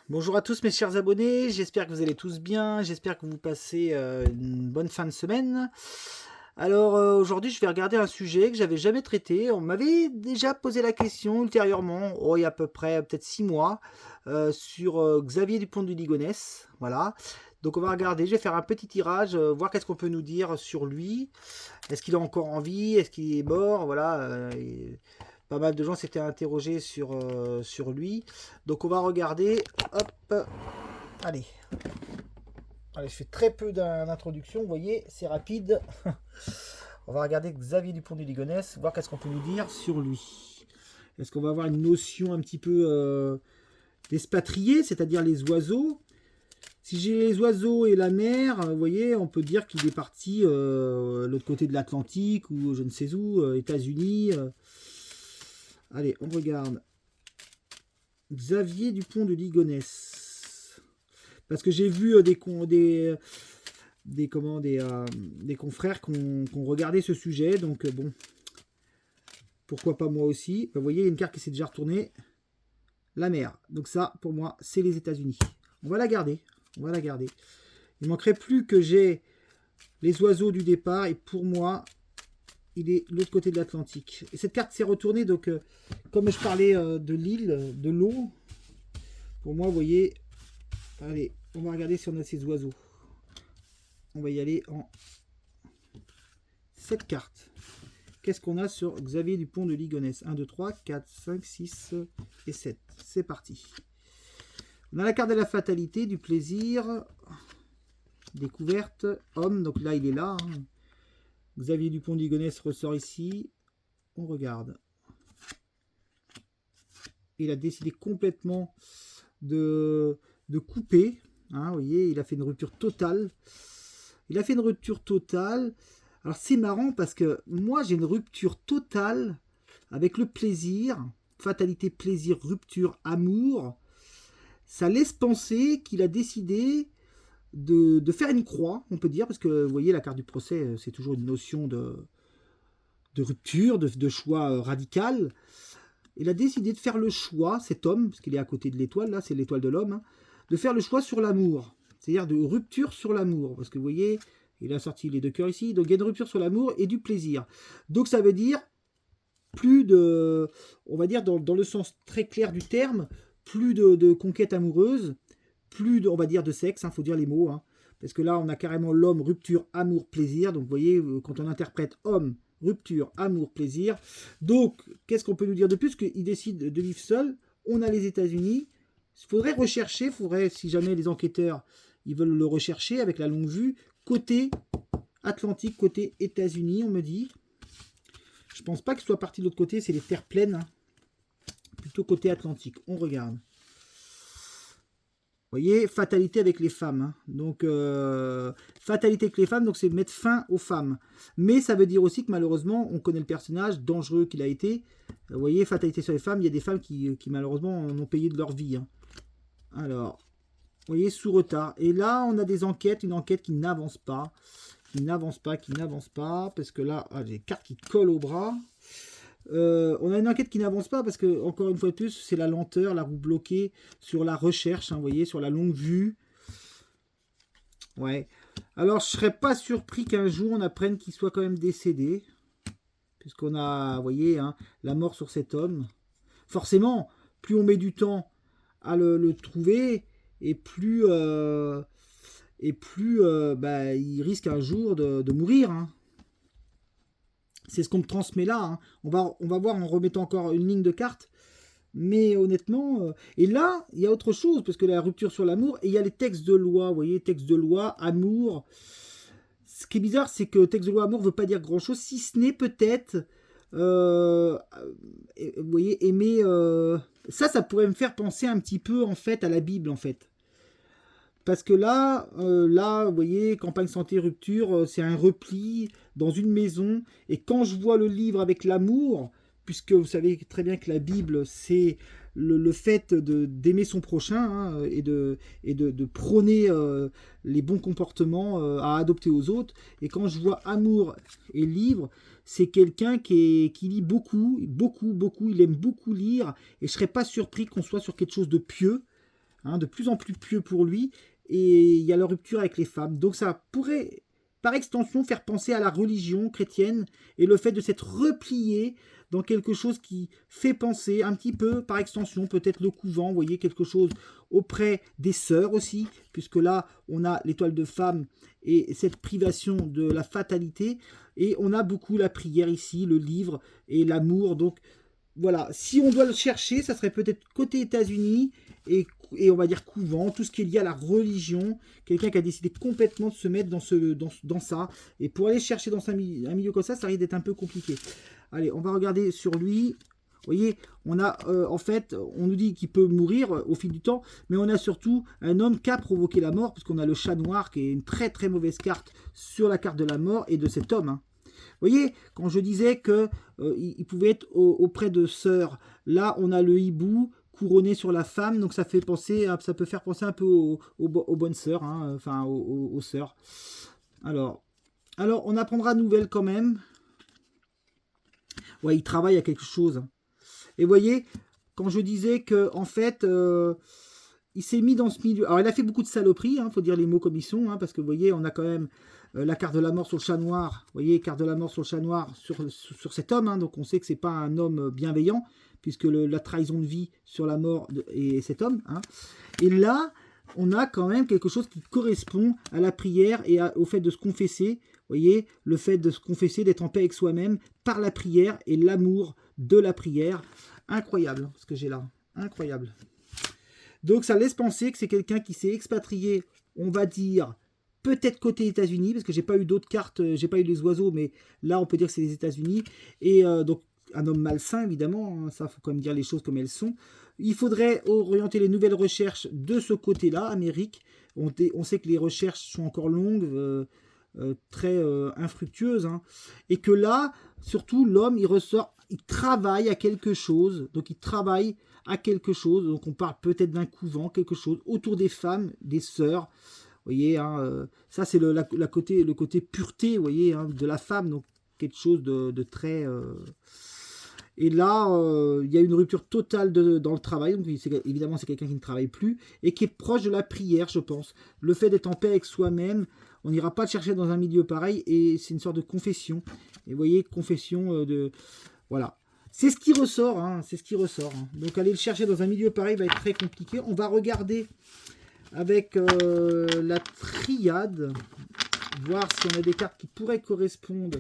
Bonjour à tous mes chers abonnés, j'espère que vous allez tous bien, j'espère que vous passez une bonne fin de semaine. Alors aujourd'hui je vais regarder un sujet que j'avais jamais traité, on m'avait déjà posé la question ultérieurement, il y a à peu près peut-être 6 mois, sur Xavier Dupont de Ligonnès, voilà. Donc on va regarder, je vais faire un petit tirage, voir qu'est-ce qu'on peut nous dire sur lui. Est-ce qu'il est encore en vie, est-ce qu'il est mort, voilà. Pas mal de gens s'étaient interrogés sur lui. Donc on va regarder. Hop. Allez. Allez, je fais très peu d'introduction. Vous voyez, c'est rapide. On va regarder Xavier Dupont de Ligonnès, voir qu'est-ce qu'on peut nous dire sur lui. Est-ce qu'on va avoir une notion un petit peu d'expatrié, c'est-à-dire les oiseaux. Si j'ai les oiseaux et la mer, vous voyez, on peut dire qu'il est parti l'autre côté de l'Atlantique ou je ne sais où, États-Unis. Allez, on regarde. Xavier Dupont de Ligonnès. Parce que j'ai vu des confrères qui ont regardé ce sujet. Donc bon, pourquoi pas moi aussi. Vous voyez, il y a une carte qui s'est déjà retournée. La mer. Donc ça, pour moi, c'est les États-Unis. On va la garder. On va la garder. Il manquerait plus que j'ai les oiseaux du départ. Et pour moi, il est de l'autre côté de l'Atlantique. Et cette carte s'est retournée. Donc, comme je parlais de l'île, de l'eau, pour moi, vous voyez, allez, on va regarder si on a ces oiseaux. On va y aller en cette carte. Qu'est-ce qu'on a sur Xavier Dupont de Ligonnès? 1, 2, 3, 4, 5, 6 et 7. C'est parti. On a la carte de la fatalité, du plaisir, découverte, homme. Donc là, il est là. Hein. Xavier Dupont de Ligonnès ressort ici. On regarde. Il a décidé complètement de couper. Hein, vous voyez, il a fait une rupture totale. Il a fait une rupture totale. Alors c'est marrant parce que moi j'ai une rupture totale avec le plaisir. Fatalité, plaisir, rupture, amour. Ça laisse penser qu'il a décidé de faire une croix, on peut dire, parce que vous voyez, la carte du procès, c'est toujours une notion de rupture, de choix radical. Il a décidé de faire le choix, cet homme, parce qu'il est à côté de l'étoile, là, c'est l'étoile de l'homme, hein, de faire le choix sur l'amour. C'est-à-dire de rupture sur l'amour. Parce que vous voyez, il a sorti les deux cœurs ici. Donc il y a une rupture sur l'amour et du plaisir. Donc ça veut dire plus de, on va dire dans le sens très clair du terme, plus de conquête amoureuse, plus de, on va dire de sexe, il faut dire les mots. Hein, parce que là, on a carrément l'homme, rupture, amour, plaisir. Donc vous voyez, quand on interprète homme, rupture, amour, plaisir. Donc, qu'est-ce qu'on peut nous dire de plus? Qu'il décide de vivre seul. On a les États-Unis. Il faudrait rechercher, si jamais les enquêteurs ils veulent le rechercher avec la longue vue, côté Atlantique, côté États-Unis, on me dit. Je pense pas qu'il soit parti de l'autre côté, c'est les terres pleines. Hein. Plutôt côté Atlantique. On regarde. Vous voyez, fatalité avec les femmes. Hein. Donc, fatalité avec les femmes, donc c'est mettre fin aux femmes. Mais ça veut dire aussi que malheureusement, on connaît le personnage dangereux qu'il a été. Vous voyez, fatalité sur les femmes, il y a des femmes qui malheureusement en ont payé de leur vie. Hein. Alors, vous voyez, sous retard. Et là, on a des enquêtes, une enquête qui n'avance pas. Qui n'avance pas. Parce que là, j'ai des cartes qui collent au bras. On a une enquête qui n'avance pas parce que, encore une fois de plus, c'est la lenteur, la roue bloquée sur la recherche, hein, vous voyez, sur la longue vue. Ouais. Alors, je serais pas surpris qu'un jour on apprenne qu'il soit quand même décédé. Puisqu'on a, vous voyez, hein, la mort sur cet homme. Forcément, plus on met du temps à le trouver, et plus, il risque un jour de mourir. Hein. C'est ce qu'on me transmet là. Hein. On va voir en remettant encore une ligne de carte. Mais honnêtement, et là, il y a autre chose, parce que la rupture sur l'amour, et il y a les textes de loi, vous voyez, textes de loi, amour. Ce qui est bizarre, c'est que texte de loi, amour ne veut pas dire grand-chose, si ce n'est peut-être, vous voyez, aimer... ça pourrait me faire penser un petit peu, en fait, à la Bible, en fait. Parce que là, vous voyez, campagne santé rupture, c'est un repli dans une maison. Et quand je vois le livre avec l'amour, puisque vous savez très bien que la Bible, c'est le fait d'aimer son prochain hein, et de prôner les bons comportements à adopter aux autres. Et quand je vois amour et livre, c'est quelqu'un qui lit beaucoup. Il aime beaucoup lire. Et je ne serais pas surpris qu'on soit sur quelque chose de pieux. hein, de plus en plus pieux pour lui, et il y a la rupture avec les femmes. Donc ça pourrait, par extension, faire penser à la religion chrétienne et le fait de s'être replié dans quelque chose qui fait penser un petit peu, par extension, peut-être le couvent, vous voyez, quelque chose auprès des sœurs aussi, puisque là, on a l'étoile de femme et cette privation de la fatalité, et on a beaucoup la prière ici, le livre et l'amour. Donc voilà, si on doit le chercher, ça serait peut-être côté États-Unis et on va dire couvent, tout ce qui est lié à la religion, quelqu'un qui a décidé complètement de se mettre dans ça, et pour aller chercher dans un milieu comme ça risque d'être un peu compliqué. Allez, on va regarder sur lui. Vous voyez, on a en fait, on nous dit qu'il peut mourir au fil du temps, mais on a surtout un homme qui a provoqué la mort, puisqu'on a le chat noir qui est une très très mauvaise carte sur la carte de la mort et de cet homme. Hein. Vous voyez, quand je disais que il pouvait être auprès de sœurs, là on a le hibou couronné sur la femme, donc ça fait penser, ça peut faire penser un peu aux bonnes sœurs, hein, enfin aux sœurs. Alors, on apprendra nouvelle quand même. Ouais, il travaille à quelque chose. Et vous voyez, quand je disais que en fait, il s'est mis dans ce milieu. Alors, il a fait beaucoup de saloperies, faut dire les mots comme ils sont, parce que vous voyez, on a quand même la carte de la mort sur le chat noir. Vous voyez, carte de la mort sur le chat noir sur cet homme. Donc, on sait que c'est pas un homme bienveillant, puisque la trahison de vie sur la mort est cet homme. Et là, on a quand même quelque chose qui correspond à la prière et au fait de se confesser. Vous voyez, le fait de se confesser, d'être en paix avec soi-même par la prière et l'amour de la prière. Incroyable ce que j'ai là. Incroyable. Donc ça laisse penser que c'est quelqu'un qui s'est expatrié, on va dire, peut-être côté États-Unis, parce que j'ai pas eu d'autres cartes, j'ai pas eu les oiseaux, mais là on peut dire que c'est les États-Unis. Et donc un homme malsain, évidemment, ça faut quand même dire les choses comme elles sont. Il faudrait orienter les nouvelles recherches de ce côté-là, Amérique. On sait que les recherches sont encore longues, très infructueuses, et que là, surtout, l'homme, il ressort, il travaille à quelque chose, donc il travaille à quelque chose, donc on parle peut-être d'un couvent, quelque chose, autour des femmes, des sœurs, vous voyez, ça c'est le côté pureté, vous voyez, de la femme, donc quelque chose de très... Et là, il y a une rupture totale dans le travail. Donc, évidemment, c'est quelqu'un qui ne travaille plus et qui est proche de la prière, je pense. Le fait d'être en paix avec soi-même, on n'ira pas le chercher dans un milieu pareil. Et c'est une sorte de confession. Et vous voyez, confession de... Voilà. C'est ce qui ressort. C'est ce qui ressort. Donc, aller le chercher dans un milieu pareil va être très compliqué. On va regarder avec la triade, voir si on a des cartes qui pourraient correspondre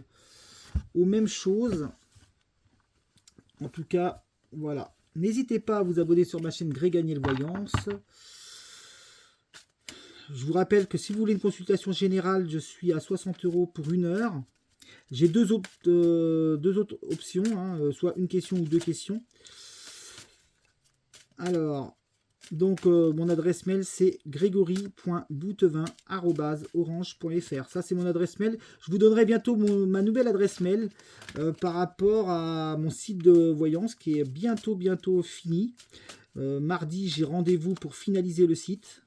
aux mêmes choses. En tout cas, voilà. N'hésitez pas à vous abonner sur ma chaîne Gré Gagné le Voyance. Je vous rappelle que si vous voulez une consultation générale, je suis à 60 € pour 1 heure. J'ai deux autres options, soit une question ou 2 questions. Alors, donc mon adresse mail c'est gregory.boutevin@orange.fr. Ça c'est mon adresse mail. Je vous donnerai bientôt ma nouvelle adresse mail par rapport à mon site de voyance qui est bientôt fini. Mardi j'ai rendez-vous pour finaliser le site.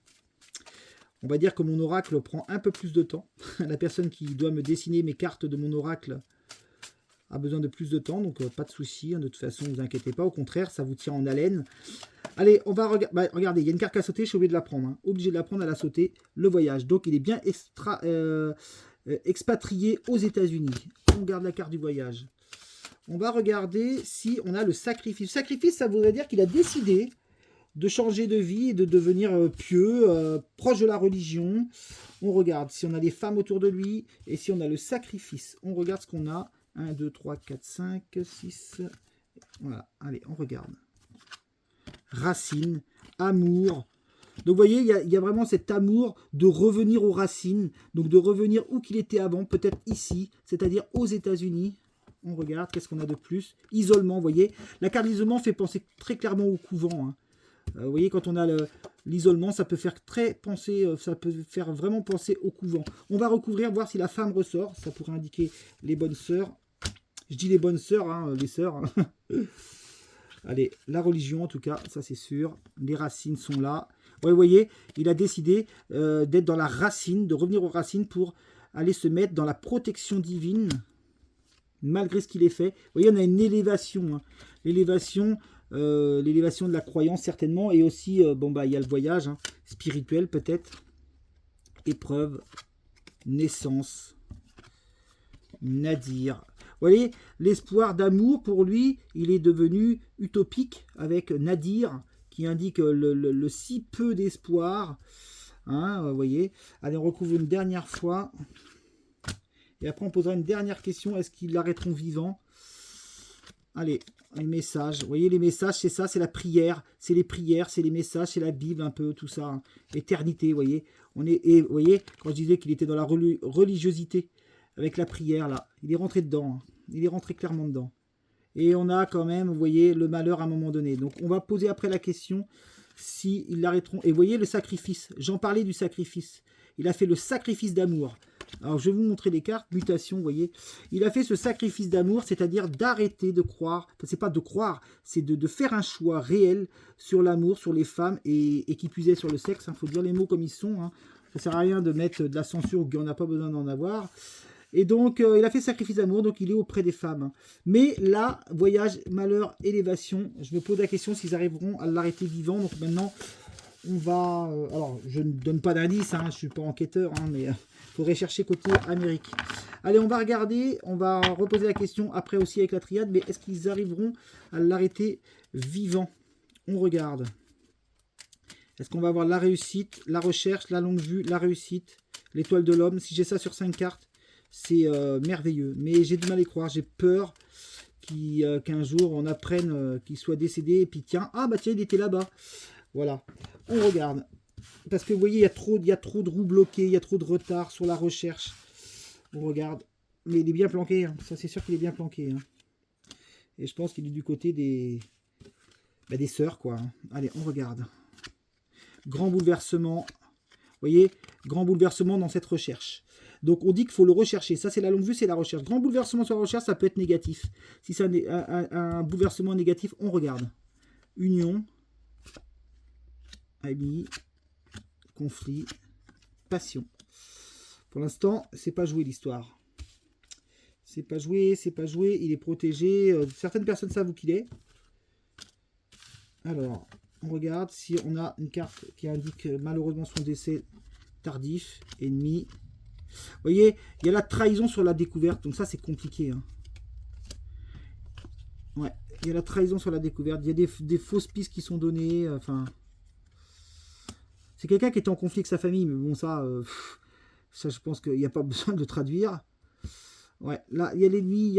On va dire que mon oracle prend un peu plus de temps. La personne qui doit me dessiner mes cartes de mon oracle a besoin de plus de temps, donc pas de souci. De toute façon, ne vous inquiétez pas. Au contraire, ça vous tient en haleine. Allez, on va regarder. Regardez, il y a une carte à sauter, je suis obligé de la prendre. Obligé de la prendre à la sauter, le voyage. Donc, il est bien expatrié aux États-Unis. On garde la carte du voyage. On va regarder si on a le sacrifice. Le sacrifice, ça voudrait dire qu'il a décidé de changer de vie et de devenir pieux, proche de la religion. On regarde si on a les femmes autour de lui et si on a le sacrifice. On regarde ce qu'on a. 1, 2, 3, 4, 5, 6. Voilà, allez, on regarde. Racines, amour. Donc vous voyez, il y a vraiment cet amour de revenir aux racines, donc de revenir où qu'il était avant, peut-être ici, c'est-à-dire aux États-Unis. On regarde, qu'est-ce qu'on a de plus? Isolement, vous voyez. La carte d'isolement fait penser très clairement au couvent. Vous voyez, quand on a l'isolement, ça peut faire vraiment penser au couvent. On va recouvrir, voir si la femme ressort. Ça pourrait indiquer les bonnes sœurs. Je dis les bonnes sœurs, les sœurs. Allez, la religion en tout cas, ça c'est sûr. Les racines sont là. Ouais, vous voyez, il a décidé d'être dans la racine, de revenir aux racines pour aller se mettre dans la protection divine, malgré ce qu'il est fait. Vous voyez, on a une élévation. L'élévation, l'élévation de la croyance certainement, et aussi, bon bah il y a le voyage, hein, spirituel peut-être, épreuve, naissance, Nadir. Vous voyez, l'espoir d'amour pour lui, il est devenu utopique avec Nadir, qui indique le si peu d'espoir. Hein, vous voyez. Allez, on recouvre une dernière fois. Et après, on posera une dernière question. Est-ce qu'ils l'arrêteront vivant? Allez, les messages. Vous voyez, les messages, c'est ça, c'est la prière. C'est les prières, c'est les messages, c'est la Bible, un peu, tout ça. Hein. Éternité, vous voyez. Et vous voyez, quand je disais qu'il était dans la religiosité, avec la prière, là, il est rentré dedans. Hein. Il est rentré clairement dedans. Et on a quand même, vous voyez, le malheur à un moment donné. Donc, on va poser après la question s'ils l'arrêteront. Et vous voyez, le sacrifice. J'en parlais du sacrifice. Il a fait le sacrifice d'amour. Alors, je vais vous montrer les cartes. Mutation, vous voyez. Il a fait ce sacrifice d'amour, c'est-à-dire d'arrêter de croire. Enfin, c'est pas de croire, c'est de faire un choix réel sur l'amour, sur les femmes, et qui puisait sur le sexe. Il faut dire les mots comme ils sont. Hein. Ça sert à rien de mettre de la censure où on n'a pas besoin d'en avoir. Et donc, il a fait sacrifice d'amour, donc il est auprès des femmes. Mais là, voyage, malheur, élévation, je me pose la question s'ils arriveront à l'arrêter vivant. Donc maintenant, on va... alors, je ne donne pas d'indice, hein, je ne suis pas enquêteur, hein, mais il faudrait chercher côté Amérique. Allez, on va regarder, on va reposer la question après aussi avec la triade, mais est-ce qu'ils arriveront à l'arrêter vivant? On regarde. Est-ce qu'on va avoir la réussite, la recherche, la longue vue, la réussite, l'étoile de l'homme? Si j'ai ça sur 5 cartes, c'est merveilleux, mais j'ai du mal à y croire. J'ai peur qu'un jour on apprenne qu'il soit décédé et puis tiens, ah bah tiens, il était là-bas. Voilà, on regarde. Parce que vous voyez, il y a trop de roues bloquées, il y a trop de retard sur la recherche. On regarde, mais il est bien planqué, hein. Ça c'est sûr qu'il est bien planqué. Hein. Et je pense qu'il est du côté des sœurs, quoi. Hein. Allez, on regarde. Grand bouleversement. Vous voyez, grand bouleversement dans cette recherche. Donc on dit qu'il faut le rechercher. Ça c'est la longue vue, c'est la recherche. Grand bouleversement sur la recherche, ça peut être négatif. Si c'est un bouleversement négatif, on regarde. Union, ami, conflit, passion. Pour l'instant, c'est pas joué l'histoire. C'est pas joué, c'est pas joué. Il est protégé. Certaines personnes savent où qu'il est. Alors, on regarde si on a une carte qui indique malheureusement son décès tardif, ennemi. Vous voyez, il y a la trahison sur la découverte, donc ça c'est compliqué. Hein. Ouais, il y a la trahison sur la découverte, il y a des fausses pistes qui sont données. Enfin, c'est quelqu'un qui est en conflit avec sa famille, mais bon ça je pense qu'il n'y a pas besoin de le traduire. Ouais, là il y a l'ennemi,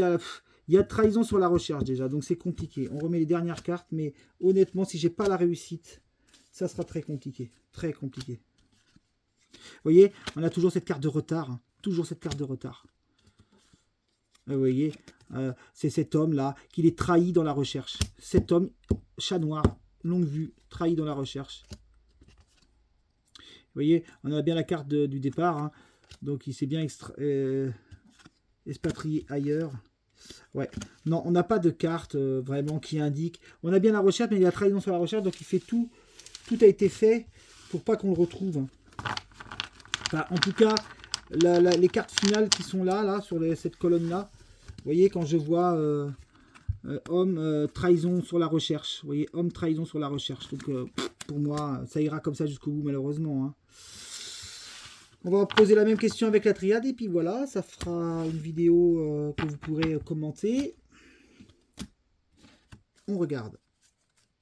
il y a trahison sur la recherche déjà, donc c'est compliqué. On remet les dernières cartes, mais honnêtement, si j'ai pas la réussite, ça sera très compliqué, très compliqué. Vous voyez, on a toujours cette carte de retard. Hein, toujours cette carte de retard. Vous voyez, c'est cet homme-là qui est trahi dans la recherche. Cet homme, chat noir, longue vue, trahi dans la recherche. Vous voyez, on a bien la carte du départ. Hein, donc, il s'est bien expatrié ailleurs. Ouais, non, on n'a pas de carte vraiment qui indique. On a bien la recherche, mais il y a la trahison sur la recherche. Donc, il fait tout. Tout a été fait pour pas qu'on le retrouve. Enfin, en tout cas, les cartes finales qui sont là sur cette colonne-là, vous voyez, quand je vois homme, trahison sur la recherche, vous voyez, homme, trahison sur la recherche. Donc, pour moi, ça ira comme ça jusqu'au bout, malheureusement. Hein. On va poser la même question avec la triade, et puis voilà, ça fera une vidéo que vous pourrez commenter. On regarde.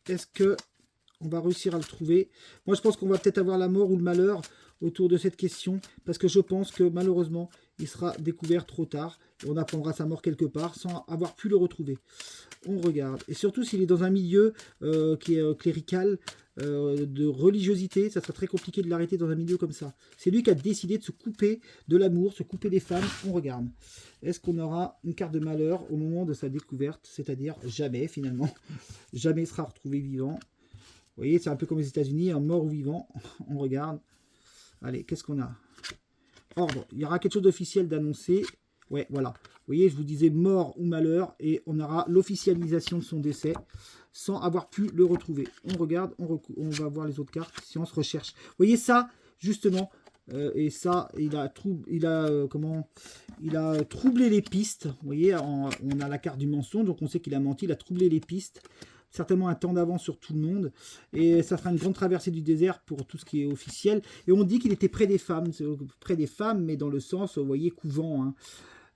Est-ce que on va réussir à le trouver? Moi, je pense qu'on va peut-être avoir la mort ou le malheur autour de cette question, parce que je pense que malheureusement il sera découvert trop tard et on apprendra sa mort quelque part sans avoir pu le retrouver. On regarde, et surtout s'il est dans un milieu qui est clérical, de religiosité, ça sera très compliqué de l'arrêter dans un milieu comme ça. C'est lui qui a décidé de se couper de l'amour, se couper des femmes. On regarde, est-ce qu'on aura une carte de malheur au moment de sa découverte, c'est-à-dire jamais finalement, jamais il sera retrouvé vivant. Vous voyez, c'est un peu comme aux États-Unis, un mort ou vivant. On regarde. Allez, qu'est-ce qu'on a? Ordre. Il y aura quelque chose d'officiel d'annoncer. Ouais, voilà. Vous voyez, je vous disais mort ou malheur. Et on aura l'officialisation de son décès sans avoir pu le retrouver. On regarde, on va voir les autres cartes. Science, recherche. Vous voyez ça, justement. Et ça, il a troublé les pistes. Vous voyez, on a la carte du mensonge. Donc on sait qu'il a menti. Il a troublé les pistes. certainement un temps d'avance sur tout le monde. Et ça sera une grande traversée du désert pour tout ce qui est officiel. Et on dit qu'il était près des femmes, mais dans le sens, vous voyez, couvent, hein.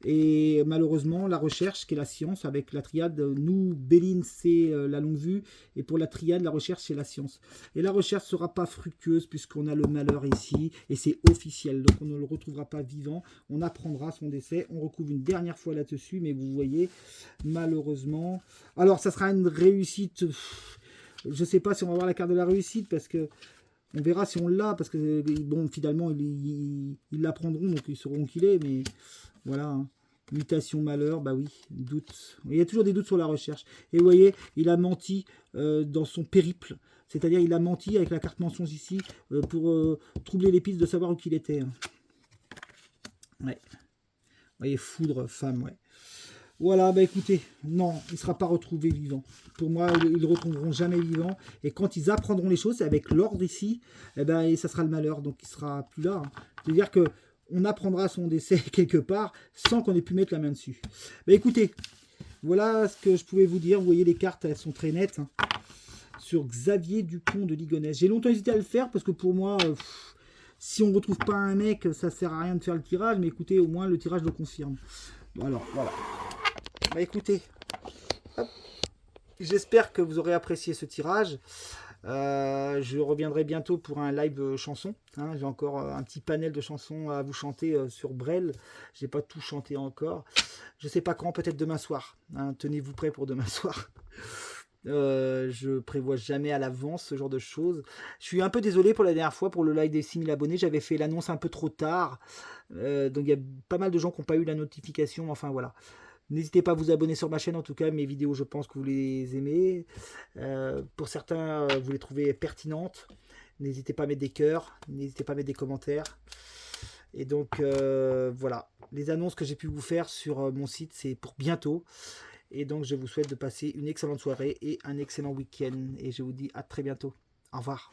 Et malheureusement, la recherche, qui est la science, avec la triade, nous, Béline, c'est la longue vue, et pour la triade, la recherche, c'est la science. Et la recherche ne sera pas fructueuse, puisqu'on a le malheur ici, et c'est officiel, donc on ne le retrouvera pas vivant, on apprendra son décès, on recouvre une dernière fois là-dessus, mais vous voyez, malheureusement... Alors, ça sera une réussite, je ne sais pas si on va avoir la carte de la réussite, parce que... On verra si on l'a, parce que, bon, finalement, ils l'apprendront, donc ils sauront qui il est, mais voilà, hein. Mutation, malheur, bah oui, doute. Il y a toujours des doutes sur la recherche. Et vous voyez, il a menti dans son périple, c'est-à-dire il a menti avec la carte mensonge ici, pour troubler les pistes de savoir où qu'il était. Hein. Ouais. Vous voyez, foudre, femme, ouais. Voilà, bah écoutez, non, il ne sera pas retrouvé vivant. Pour moi, ils ne le retrouveront jamais vivant. Et quand ils apprendront les choses, avec l'ordre ici, eh ben, ça sera le malheur. Donc il ne sera plus là. Hein. C'est-à-dire qu'on apprendra son décès quelque part sans qu'on ait pu mettre la main dessus. Bah écoutez, voilà ce que je pouvais vous dire. Vous voyez, les cartes, elles sont très nettes. Hein, sur Xavier Dupont de Ligonnès. J'ai longtemps hésité à le faire parce que pour moi... si on ne retrouve pas un mec, ça ne sert à rien de faire le tirage. Mais écoutez, au moins, le tirage le confirme. Bon, alors, voilà. Bah écoutez, j'espère que vous aurez apprécié ce tirage. Je reviendrai bientôt pour un live chanson. Hein. J'ai encore un petit panel de chansons à vous chanter sur Brel. Je n'ai pas tout chanté encore. Je ne sais pas quand, peut-être demain soir. Hein. Tenez-vous prêts pour demain soir. Je prévois jamais à l'avance ce genre de choses. Je suis un peu désolé pour la dernière fois, pour le live des 6000 abonnés. J'avais fait l'annonce un peu trop tard. Donc il y a pas mal de gens qui n'ont pas eu la notification. Enfin voilà. N'hésitez pas à vous abonner sur ma chaîne, en tout cas mes vidéos je pense que vous les aimez. Pour certains vous les trouvez pertinentes. N'hésitez pas à mettre des cœurs, n'hésitez pas à mettre des commentaires. Et donc voilà, les annonces que j'ai pu vous faire sur mon site c'est pour bientôt. Et donc je vous souhaite de passer une excellente soirée et un excellent week-end. Et je vous dis à très bientôt. Au revoir.